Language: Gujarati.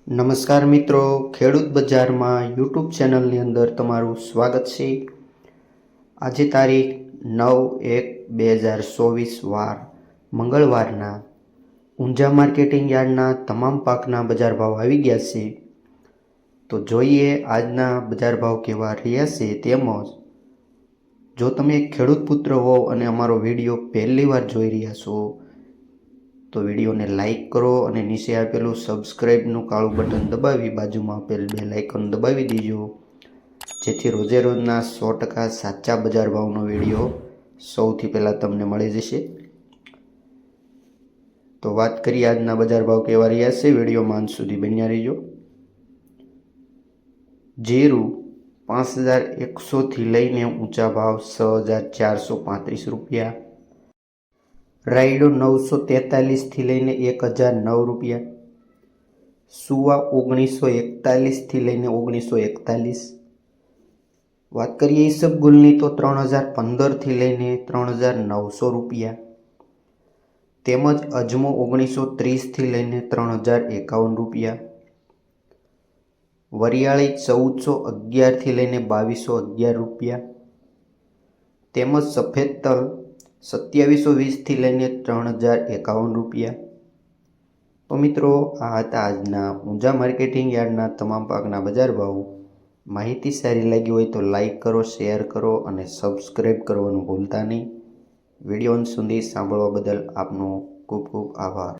નમસ્કાર મિત્રો, ખેડૂત બજારમાં યુટ્યુબ ચેનલની અંદર તમારું સ્વાગત છે। આજે તારીખ 9/1/2024 વાર મંગળવારના ઊંઝા માર્કેટિંગ યાર્ડના તમામ પાકના બજાર ભાવ આવી ગયા છે। તો જોઈએ આજના બજાર ભાવ કેવા રહ્યા છે। તેમજ જો તમે ખેડૂત પુત્ર હો અને અમારો વિડીયો પહેલી વાર જોઈ રહ્યા છો તો વિડીયોને લાઈક કરો અને નીચે આપેલું સબસ્ક્રાઇબનું કાળું બટન દબાવી બાજુમાં આપેલ બેલ આઇકન દબાવી દેજો, જેથી રોજે રોજના 100% સાચા બજાર ભાવનો વિડીયો સૌથી પહેલાં તમને મળી જશે। તો વાત કરીએ આજના બજાર ભાવ કેવા રહ્યા છે, વિડીયોમાં અંત સુધી બન્યા રહેજો। જીરું 5100થી લઈને ઊંચા ભાવ 6435 રૂપિયા, રાયડો 943થી લઈને 1009 રૂપિયા, સુવા 1941થી લઈને 1941। વાત કરીએ ઈસબગુલની તો 3015થી લઈને 3900 રૂપિયા, તેમજ અજમો 1930થી લઈને 3051 રૂપિયા, વરિયાળી 1411થી લઈને 2211 રૂપિયા, તેમજ સફેદ તલ 2720થી લઈને 3051 રૂપિયા। તો મિત્રો, આ હતા આજના ઊંઝા માર્કેટિંગ યાર્ડના તમામ પાકના બજાર ભાવ। માહિતી સારી લાગી હોય તો લાઈક કરો, શેર કરો અને સબસ્ક્રાઈબ કરવાનું ભૂલતા નહીં। વિડીયો અંત સુધી સાંભળવા બદલ આપનો ખૂબ ખૂબ આભાર।